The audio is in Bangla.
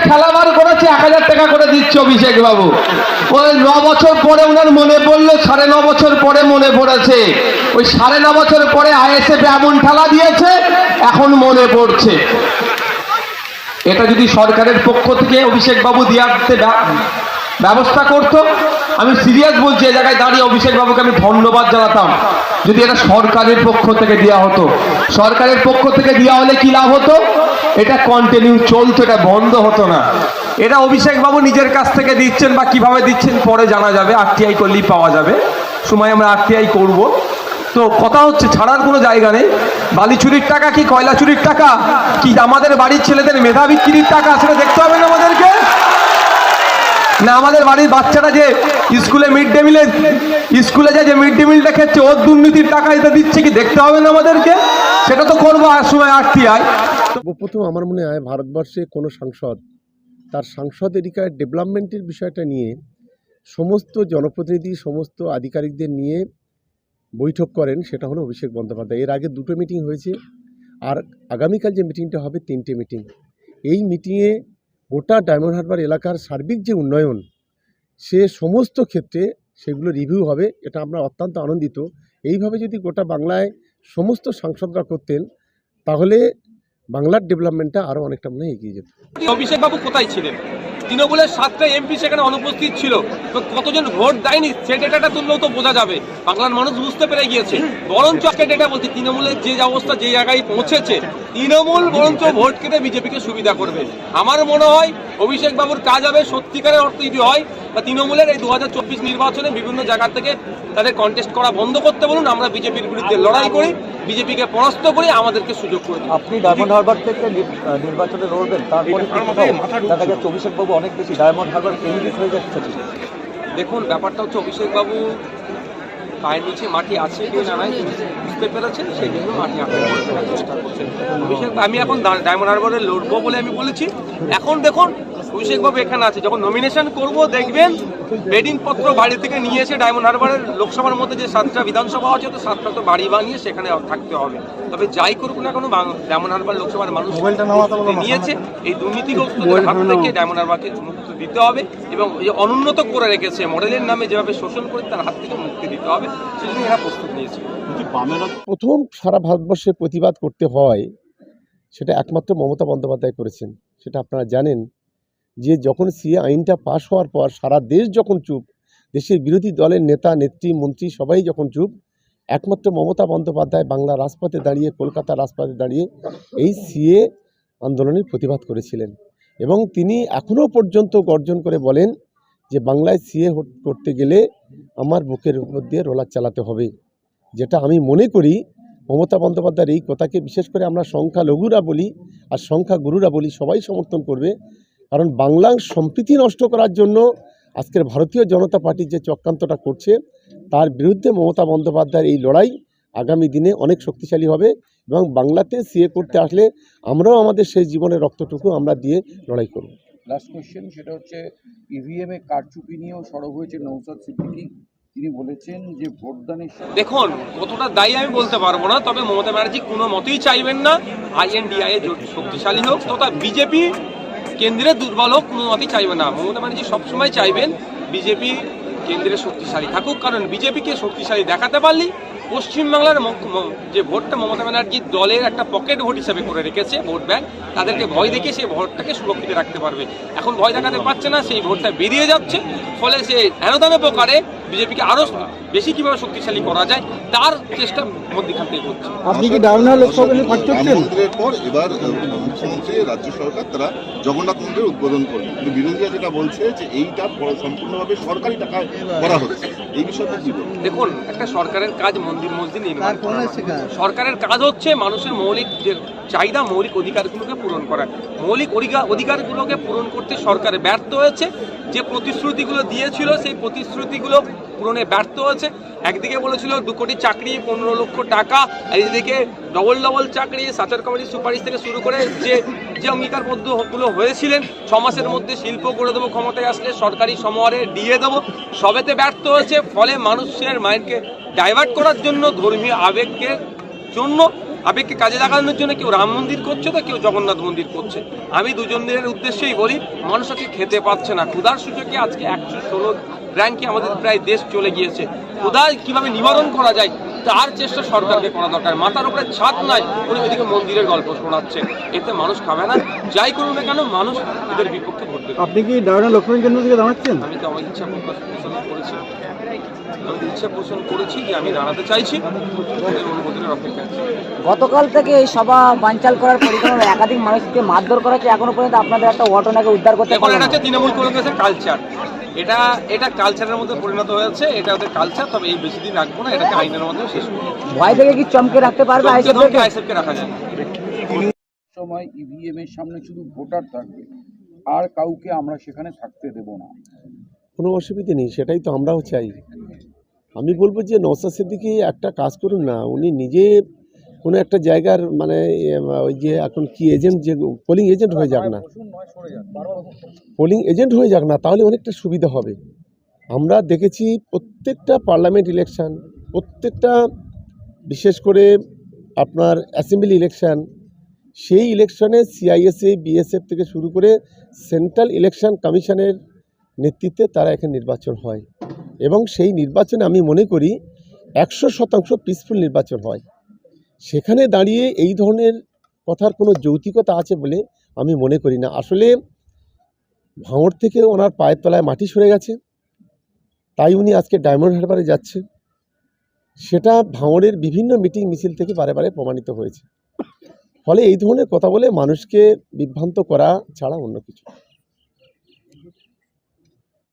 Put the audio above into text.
খেলা বার করেছে, 1000 টাকা করে দিচ্ছে অভিষেক বাবু। ওই 9 বছর পরে ওনার মনে পড়লো, 9.5 বছর পরে মনে পড়েছে। ওই 9.5 বছর পরে আইএসএফ এমন খেলা দিয়েছে, এখন মনে পড়ছে। এটা যদি সরকারের পক্ষ থেকে অভিষেক বাবু দিয়ে আসতে ব্যবস্থা করতো, আমি সিরিয়াস বলছি, এই জায়গায় দাঁড়িয়ে অভিষেক বাবুকে আমি ধন্যবাদ জানাতাম। যদি এটা সরকারের পক্ষ থেকে দেওয়া হতো, সরকারের পক্ষ থেকে দেওয়া হলে কি লাভ হতো, এটা কন্টিনিউ চলতো, এটা বন্ধ হতো না। এটা অভিষেক বাবু নিজের কাছ থেকে দিচ্ছেন, বা কিভাবে দিচ্ছেন পরে জানা যাবে, আরটিআই করলেই পাওয়া যাবে। সময় আমরা আরটিআই করব। তো কথা হচ্ছে ছাড়ার কোনো জায়গা নেই। বালি চুরির টাকা কি কয়লা চুরির টাকা কি আমাদের বাড়ির ছেলেদের মেধা বিক্রির টাকা, সেটা দেখতে হবে না আমাদেরকে? না আমাদের বাড়ির বাচ্চারা যে স্কুলে মিড ডে মিলে স্কুলে যে মিড ডে মিলটা খাচ্ছে, ওর দুর্নীতির টাকা এটা দিচ্ছে কি দেখতে হবে না আমাদেরকে? সেটা তো করবো আর সময় আরটিআই। প্রথম আমার মনে হয় ভারতবর্ষে কোনো সাংসদ তার সাংসদ এলাকার ডেভেলপমেন্টের বিষয়টা নিয়ে সমস্ত জনপ্রতিনিধি, সমস্ত আধিকারিকদের নিয়ে বৈঠক করেন, সেটা হলো অভিষেক বন্দ্যোপাধ্যায়। এর আগে 2টো মিটিং হয়েছে, আর আগামীকাল যে মিটিংটা হবে 3টে মিটিং। এই মিটিংয়ে গোটা ডায়মন্ড হারবার এলাকার সার্বিক যে উন্নয়ন, সে সমস্ত ক্ষেত্রে সেগুলো রিভিউ হবে। এটা আমরা অত্যন্ত আনন্দিত। এইভাবে যদি গোটা বাংলায় সমস্ত সাংসদরা করতেন, তাহলে বাংলার ডেভেলপমেন্টটা আরও অনেকটা মনে এগিয়ে যেত। অভিষেক বাবু কোথায় ছিলেন? তৃণমূলের 7টা এমপি সেখানে অনুপস্থিত ছিল, তো কতজন ভোট দেয়নি সে ডেটাটা তুললেও তো বোঝা যাবে। বাংলার মানুষ বুঝতে পেরে গিয়েছে। বরঞ্চ আজকে ডেটা বলছে তৃণমূলের যে অবস্থা, যে জায়গায় পৌঁছেছে, তৃণমূল বরঞ্চ ভোট কেটে বিজেপিকে সুবিধা করবে। আমার মনে হয় অভিষেক বাবুর কাজ হবে সত্যিকারের অর্থ যদি হয়, বা তৃণমূলের এই 2024 নির্বাচনে বিভিন্ন জায়গা থেকে তাদের কন্টেস্ট করা বন্ধ করতে বলুন, আমরা বিজেপির বিরুদ্ধে লড়াই করি, বিজেপিকে পরাস্ত করি, আমাদেরকে সুযোগ করে দিন। আপনি ডায়মন্ড হারবার থেকে নির্বাচনে লড়বেন, তারপরে দেখা যাচ্ছে অভিষেক বাবু অনেক বেশি ডায়মন্ড হারবার কেন্দ্রিক হয়ে যাচ্ছে। দেখুন ব্যাপারটা হচ্ছে অভিষেক বাবু পায়ের নিচে মাটি আছে কি না নাই বুঝতে পেরেছেন, সেই জন্য মাটি আঁকড়ে করার চেষ্টা করছেন অভিষেক। আমি এখন ডায়মন্ড হারবারে লড়বো বলে আমি বলেছি। এখন দেখুন অভিষেক বাবু এখানে আছে, যখন নমিনেশন করব দেখবেন বেডিং পত্র বাড়ি থেকে নিয়ে এসে ডায়মন্ড হারবারের লোকসভার মধ্যে যে 7টা বিধানসভা আছে, তো 7টা তো বাড়ি বানিয়ে সেখানে থাকতে হবে। তবে যাই করুক না কেন ডায়মন্ড হারবার লোকসভার মানুষ নিয়েছে, এই দুর্নীতিগ্রস্তদের হাত থেকে ডায়মন্ড হারবারকে মুক্তি দিতে হবে, এবং এই অনুন্নত করে রেখেছে মডেলের নামে যেভাবে শোষণ করে তার হাত থেকে মুক্তি দিতে হবে, সেজন্য এরা প্রস্তুত নিয়েছে। প্রথম সারা ভারতবর্ষে প্রতিবাদ করতে হয়, সেটা একমাত্র মমতা বন্দ্যোপাধ্যায় করেছেন। সেটা আপনারা জানেন যে যখন সিএ আইনটা পাশ হওয়ার পর সারা দেশ যখন চুপ, দেশের বিরোধী দলের নেতা নেত্রী মন্ত্রী সবাই যখন চুপ, একমাত্র মমতা বন্দ্যোপাধ্যায় বাংলা রাজপথে দাঁড়িয়ে, কলকাতা রাজপথে দাঁড়িয়ে এই সিএ আন্দোলনের প্রতিবাদ করেছিলেন। এবং তিনি এখনও পর্যন্ত গর্জন করে বলেন যে বাংলায় সিএ করতে গেলে আমার বুকের উপর দিয়ে রোলার চালাতে হবে। যেটা আমি মনে করি মমতা বন্দ্যোপাধ্যায়ের এই কথাকে বিশেষ করে আমরা সংখ্যালঘুরা বলি আর সংখ্যাগুরুরা বলি, সবাই সমর্থন করবে। কারণ বাংলার সম্প্রীতি নষ্ট করার জন্য আজকের ভারতীয় জনতা পার্টির যে চক্রান্তটা করছে, তার বিরুদ্ধে মমতা বন্দ্যোপাধ্যায়ের এই লড়াই আগামী দিনে অনেক শক্তিশালী হবে। এবং বাংলাতে সিএ করতে আসলে আমরাও আমাদের সেই জীবনের রক্তটুকু আমরা দিয়ে লড়াই করব। লাস্ট কোয়েশ্চেন, সেটা হচ্ছে ইভিএমে কারচুপি নিয়েও সরব হয়েছে নওশাদ সিদ্দিকী। তিনি বলেছেন যে ভোটদানের দেখুন কতটা দায়ী আমি বলতে পারবো না, তবে মমতা ব্যানার্জি কোনো মতেই চাইবেন না আইএনডিআই শক্তিশালী হোক তথা বিজেপি কেন্দ্রে দুর্বল হোক, কোনো মতেই চাইবেন না। মমতা ব্যানার্জি সবসময় চাইবেন বিজেপি কেন্দ্রে শক্তিশালী থাকুক, কারণ বিজেপিকে শক্তিশালী দেখাতে পারলেই পশ্চিমবাংলার যে ভোটটা মমতা ব্যানার্জির দলের একটা পকেট ভোট হিসাবে করে রেখেছে ভোট ব্যাংক, তাদেরকে ভয় দেখে সেই ভোটটাকে সুরক্ষিত রাখতে পারবে। এখন ভয় দেখাতে পারছে না, সেই ভোটটা বেরিয়ে যাচ্ছে, ফলে সে হেনদানে প্রকারে বিজেপিকে আরো বেশি কিভাবে শক্তিশালী করা যায় তার চেষ্টা মধ্যখান থেকে করছে। আপনি কি ডায়মন্ড লোকসভা মন্দিরের পর এবার মুখ্যমন্ত্রী রাজ্য সরকার তারা জগন্নাথ মন্দিরের উদ্বোধন করবে, কিন্তু বিরোধীরা যেটা বলছে যে এইটা সম্পূর্ণভাবে সরকারি টাকায় করা হচ্ছে, এই বিষয়টা কি বলবেন? দেখুন একটা সরকারের কাজ মন্দির মসজিদ নির্মাণ করা, সরকারের কাজ হচ্ছে মানুষের মৌলিক যে চাহিদা, মৌলিক অধিকারগুলোকে পূরণ করা। মৌলিক অধিকারগুলোকে পূরণ করতে সরকার ব্যর্থ হয়েছে। যে প্রতিশ্রুতিগুলো দিয়েছিল সেই প্রতিশ্রুতিগুলো পূরণে ব্যর্থ হয়েছে। একদিকে বলেছিল 2 কোটি চাকরি, 15 লক্ষ টাকা, আর এদিকে ডবল চাকরি, সাচার কমিটির সুপারিশ থেকে শুরু করে যে অঙ্গীকারবদ্ধগুলো হয়েছিলেন 6 মাসের মধ্যে শিল্প করে দেবো, ক্ষমতায় আসলে সরকারি সমরে দিয়ে দেবো, সবেতে ব্যর্থ হয়েছে। ফলে মানুষের মাইন্ডকে ডাইভার্ট করার জন্য, ধর্মীয় আবেগের জন্য আবেগকে কাজে লাগানোর জন্য কেউ রাম মন্দির করছে তো কেউ জগন্নাথ মন্দির করছে। আমি দুজনের উদ্দেশ্যেই বলি, মানুষ আজকে খেতে পাচ্ছে না, ক্ষুধার সূচকে আজকে 116 র্যাঙ্কে আমাদের প্রায় দেশ চলে গিয়েছে। ক্ষুধা কিভাবে নিবারণ করা যায় তার চেষ্টা সরকারকে করা দরকার। মাথার উপরে ছাদ নাই, উনি ওইদিকে মন্দিরের গল্প শোনাচ্ছে, এতে মানুষ খাবে না। যাই করুন না কেন, মানুষ এদের বিপক্ষে ভোট দেবে। আপনি কি ডায়মন্ড লক্ষ্মণ কেন্দ্র থেকে দাঁড়াচ্ছেন? আমি তো আমার ইচ্ছা পোষণ করেছি, আমি ইচ্ছা পোষণ করেছি যে আমি দাঁড়াতে চাইছি, ওদের অনুমোদনের অপেক্ষা আছে। গতকাল থেকে এই সভা বানচাল করার পরিকল্পনা, একাধিক মানুষকে মারধর করা হচ্ছে, এখনো পর্যন্ত আপনাদের একটা ঘটনাকে উদ্ধার করতে এখন পারলেন এটা না। হচ্ছে তৃণমূল কংগ্রেসের কালচার, এটা কালচারের মধ্যে পরিণত হয়েছে, এটা ওদের কালচার। তবে এই বেশি দিন রাখবো না, এটাকে আইনের মধ্যে শেষ করবো। ভয় থেকে কি চমকে রাখতে পারবে আইসিএফকে? আইএসএফকে রাখা যায় না। সময় ইভিএম এর সামনে শুধু ভোটার থাকবে, আর কাউকে আমরা সেখানে থাকতে দেব না। কোনো অসুবিধে নেই, সেটাই তো আমরাও চাই। আমি বলবো যে নওশাদ সিদ্দিকী একটা কাজ করুন না, উনি নিজে কোনো একটা জায়গার মানে ওই যে এখন কি এজেন্ট, যে পোলিং এজেন্ট হয়ে যাক না, পোলিং এজেন্ট হয়ে যাক না, তাহলে অনেকটা সুবিধা হবে। আমরা দেখেছি প্রত্যেকটা পার্লামেন্ট ইলেকশন, প্রত্যেকটা বিশেষ করে আপনার অ্যাসেম্বলি ইলেকশন, সেই ইলেকশনে সিআইএসএ বিএসএফ থেকে শুরু করে সেন্ট্রাল ইলেকশন কমিশনের নেতৃত্বে তারা এখানে নির্বাচন হয়, এবং সেই নির্বাচনে আমি মনে করি 100% পিসফুল নির্বাচন হয়। সেখানে দাঁড়িয়ে এই ধরনের কথার কোনো যৌক্তিকতা আছে বলে আমি মনে করি না। আসলে ভাঙড় থেকে ওনার পায়ের তলায় মাটি সরে গেছে, তাই উনি আজকে ডায়মন্ড হারবারে যাচ্ছে, সেটা ভাঙড়ের বিভিন্ন মিটিং মিছিল থেকে বারে বারে প্রমাণিত হয়েছে। ফলে এই ধরনের কথা বলে মানুষকে বিভ্রান্ত করা ছাড়া অন্য কিছু